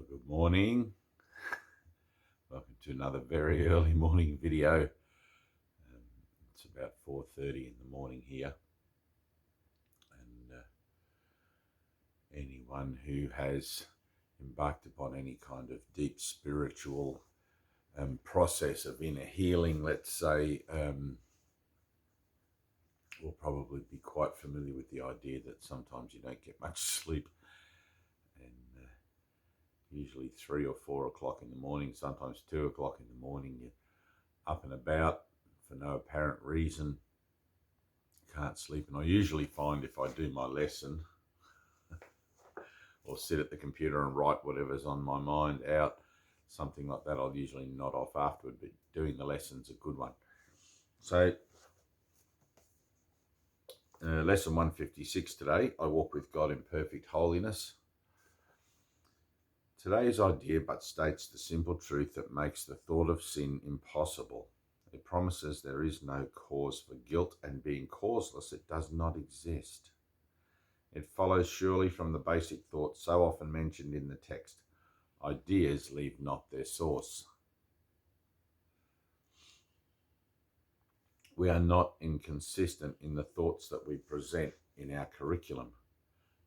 Good morning. Welcome to another very early morning video. It's about 4:30 in the morning here, and anyone who has embarked upon any kind of deep spiritual process of inner healing, let's say, will probably be quite familiar with the idea that sometimes you don't get much sleep, and usually 3 or 4 o'clock in the morning, sometimes 2 o'clock in the morning, you're up and about for no apparent reason, can't sleep. And I usually find if I do my lesson or sit at the computer and write whatever's on my mind out, something like that, I'll usually nod off afterward, but doing the lesson's a good one. So lesson 156 today, I walk with God in perfect holiness. Today's idea but states the simple truth that makes the thought of sin impossible. It promises there is no cause for guilt, and being causeless, it does not exist. It follows surely from the basic thought so often mentioned in the text: ideas leave not their source. We are not inconsistent in the thoughts that we present in our curriculum.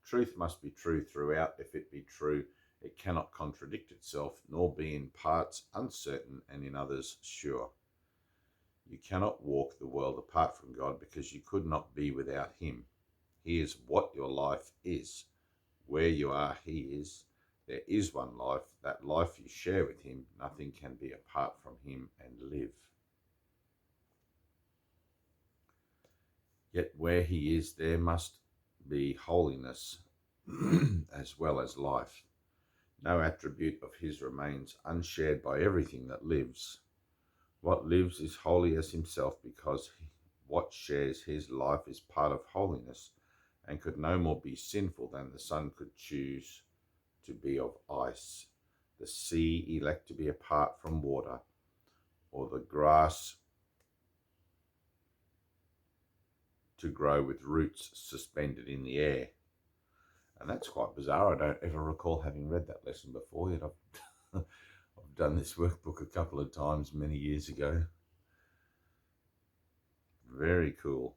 Truth must be true throughout. If it be true, it cannot contradict itself, nor be in parts uncertain and in others sure. You cannot walk the world apart from God, because you could not be without him. He is what your life is. Where you are, he is. There is one life. That life you share with him. Nothing can be apart from him and live. Yet where he is, there must be holiness as well as life. No attribute of his remains unshared by everything that lives. What lives is holy as himself, because what shares his life is part of holiness, and could no more be sinful than the sun could choose to be of ice, the sea elect to be apart from water, or the grass to grow with roots suspended in the air. And that's quite bizarre. I don't ever recall having read that lesson before, yet I've done this workbook a couple of times many years ago. Very cool.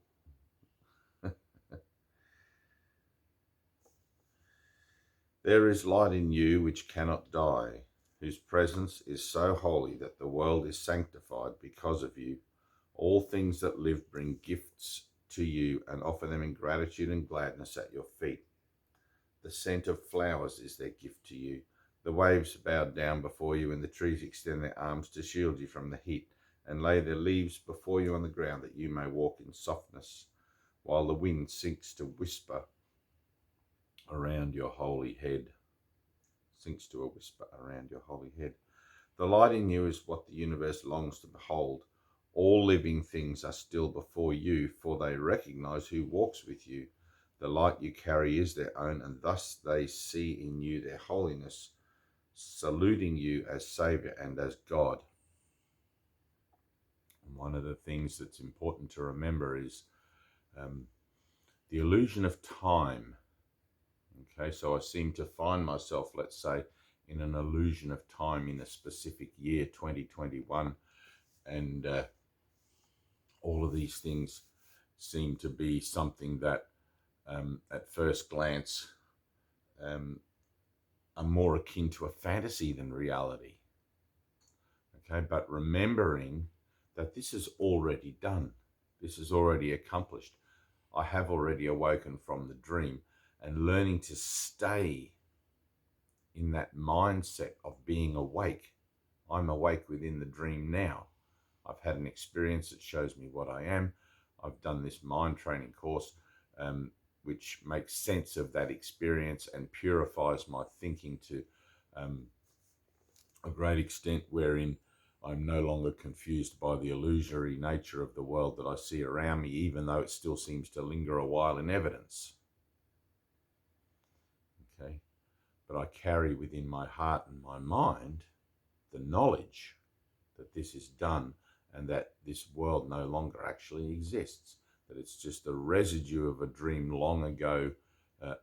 There is light in you which cannot die, whose presence is so holy that the world is sanctified because of you. All things that live bring gifts to you and offer them in gratitude and gladness at your feet. The scent of flowers is their gift to you. The waves bow down before you, and the trees extend their arms to shield you from the heat, and lay their leaves before you on the ground, that you may walk in softness, while the wind sinks to whisper around your holy head. Sinks to a whisper around your holy head. The light in you is what the universe longs to behold. All living things are still before you, for they recognize who walks with you. The light you carry is their own, and thus they see in you their holiness, saluting you as Saviour and as God. And one of the things that's important to remember is the illusion of time. Okay, so I seem to find myself, let's say, in an illusion of time in a specific year, 2021, and all of these things seem to be something that at first glance are more akin to a fantasy than reality. Okay, but remembering that this is already done, this is already accomplished. I have already awoken from the dream, and learning to stay in that mindset of being awake. I'm awake within the dream now. I've had an experience that shows me what I am. I've done this mind training course, which makes sense of that experience and purifies my thinking to a great extent, wherein I'm no longer confused by the illusory nature of the world that I see around me, even though it still seems to linger a while in evidence. Okay, but I carry within my heart and my mind the knowledge that this is done, and that this world no longer actually exists, that it's just a residue of a dream long ago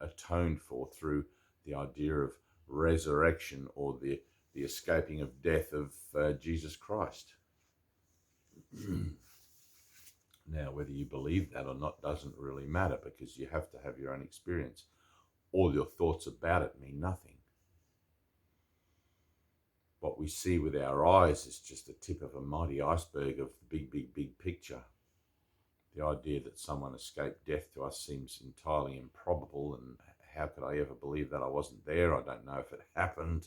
atoned for through the idea of resurrection or the escaping of death of Jesus Christ. Now, whether you believe that or not doesn't really matter, because you have to have your own experience. All your thoughts about it mean nothing. What we see with our eyes is just the tip of a mighty iceberg of the big picture. The idea that someone escaped death to us seems entirely improbable, and how could I ever believe that? I wasn't there. I don't know if it happened.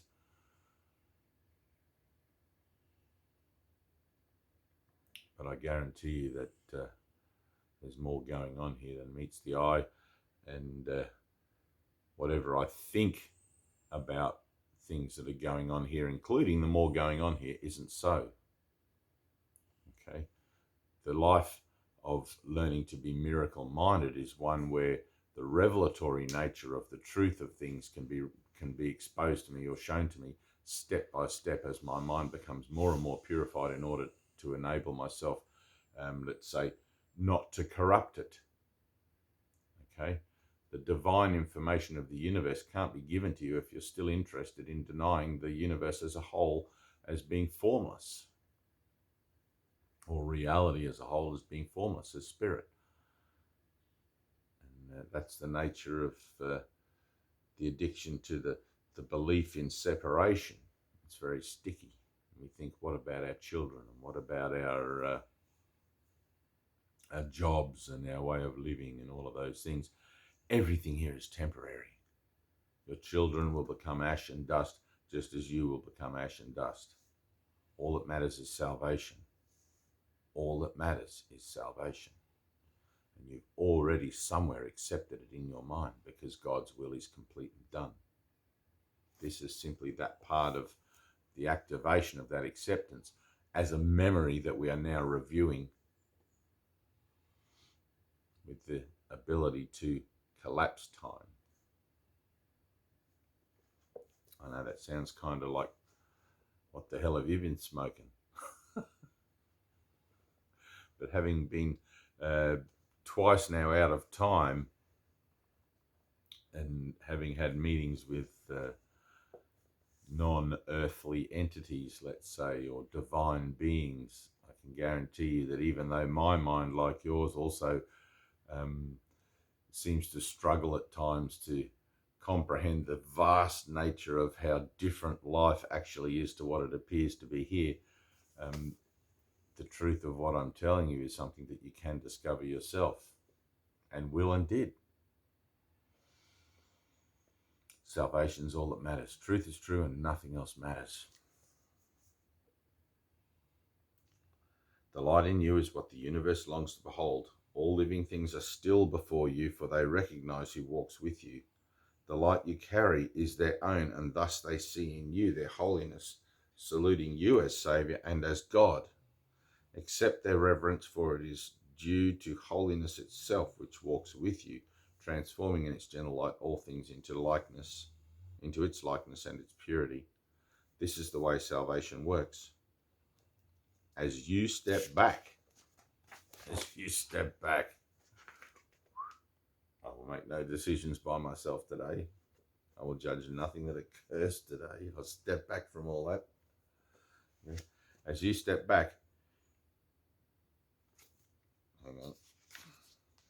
But I guarantee you that there's more going on here than meets the eye, and whatever I think about things that are going on here, including the more going on here, isn't so. Okay, the life of learning to be miracle-minded is one where the revelatory nature of the truth of things can be exposed to me or shown to me step by step as my mind becomes more and more purified, in order to enable myself, let's say, not to corrupt it. Okay, the divine information of the universe can't be given to you if you're still interested in denying the universe as a whole as being formless, or reality as a whole as being formless, as spirit. And that's the nature of the addiction to the belief in separation. It's very sticky. We think, what about our children, and what about our jobs and our way of living and all of those things? Everything here is temporary. Your children will become ash and dust, just as you will become ash and dust. All that matters is salvation. All that matters is salvation. And you've already somewhere accepted it in your mind, because God's will is complete and done. This is simply that part of the activation of that acceptance as a memory that we are now reviewing, with the ability to collapse time. I know that sounds kind of like, what the hell have you been smoking? But having been twice now out of time, and having had meetings with non-earthly entities, let's say, or divine beings, I can guarantee you that even though my mind, like yours, also seems to struggle at times to comprehend the vast nature of how different life actually is to what it appears to be here, the truth of what I'm telling you is something that you can discover yourself, and will and did. Salvation is all that matters. Truth is true and nothing else matters. The light in you is what the universe longs to behold. All living things are still before you, for they recognize who walks with you. The light you carry is their own, and thus they see in you their holiness, saluting you as Saviour and as God. Accept their reverence, for it is due to holiness itself, which walks with you, transforming in its gentle light all things into its likeness and its purity. This is the way salvation works. As you step back, I will make no decisions by myself today. I will judge nothing that occurs today. I'll step back from all that. As you step back,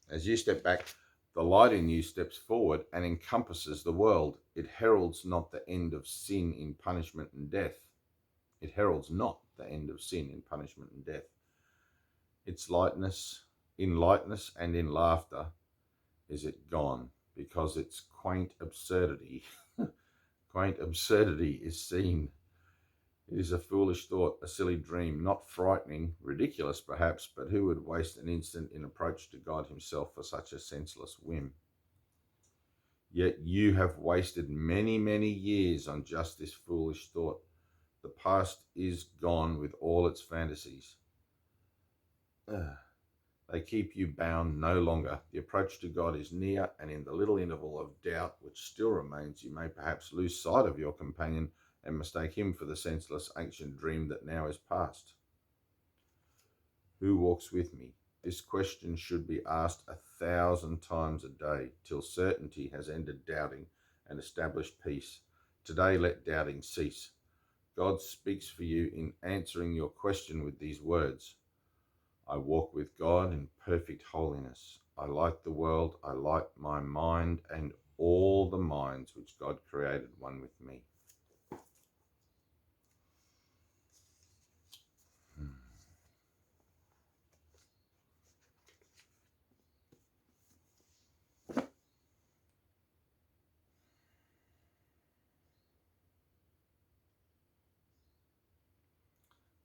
As you step back, the light in you steps forward and encompasses the world. It heralds not the end of sin in punishment and death. It heralds not the end of sin in punishment and death. Its lightness, in lightness and in laughter, is it gone, because its quaint absurdity is seen. It is a foolish thought, a silly dream, not frightening, ridiculous perhaps, but who would waste an instant in approach to God himself for such a senseless whim? Yet you have wasted many, many years on just this foolish thought. The past is gone with all its fantasies. They keep you bound no longer. The approach to God is near, and in the little interval of doubt which still remains, you may perhaps lose sight of your companion and mistake him for the senseless ancient dream that now is past. Who walks with me? This question should be asked 1,000 times a day, till certainty has ended doubting and established peace. Today let doubting cease. God speaks for you in answering your question with these words. I walk with God in perfect holiness. I light the world. I light my mind and all the minds which God created one with me.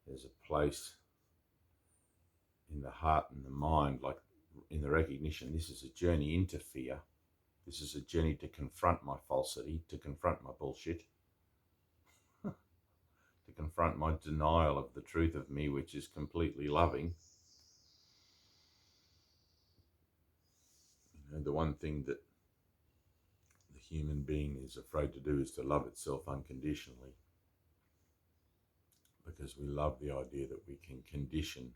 There's a place in the heart and the mind, like in the recognition, this is a journey into fear. This is a journey to confront my falsity, to confront my bullshit, to confront my denial of the truth of me, which is completely loving. You know, the one thing that the human being is afraid to do is to love itself unconditionally, because we love the idea that we can condition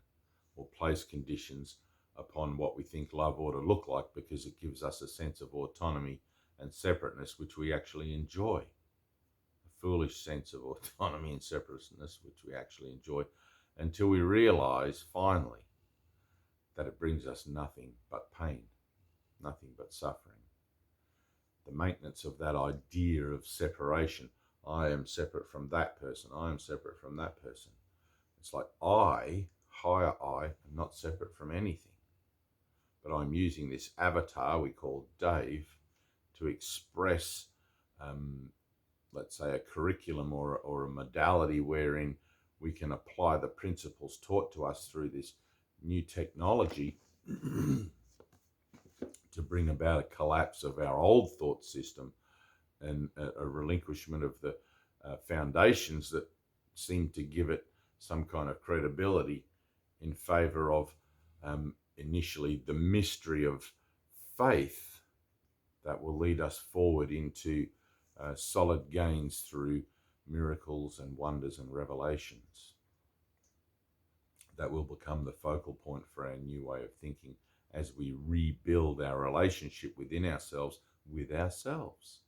or place conditions upon what we think love ought to look like, because it gives us a sense of autonomy and separateness, which we actually enjoy. A foolish sense of autonomy and separateness, which we actually enjoy, until we realize finally that it brings us nothing but pain, nothing but suffering. The maintenance of that idea of separation. I am separate from that person. I am separate from that person. It's like higher I, am not separate from anything. But I'm using this avatar we call Dave to express, let's say, a curriculum or a modality wherein we can apply the principles taught to us through this new technology to bring about a collapse of our old thought system and a relinquishment of the foundations that seem to give it some kind of credibility in favor of initially the mystery of faith that will lead us forward into solid gains through miracles and wonders and revelations that will become the focal point for our new way of thinking as we rebuild our relationship within ourselves with ourselves.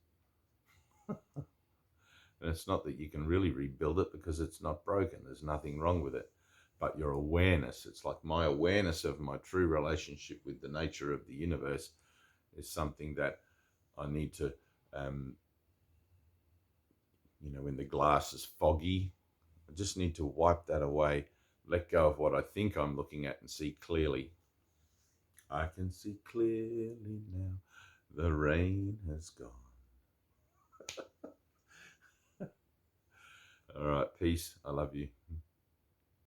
And it's not that you can really rebuild it, because it's not broken. There's nothing wrong with it. But your awareness, it's like my awareness of my true relationship with the nature of the universe is something that I need to, when the glass is foggy, I just need to wipe that away, let go of what I think I'm looking at and see clearly. I can see clearly now, the rain has gone. All right, peace. I love you.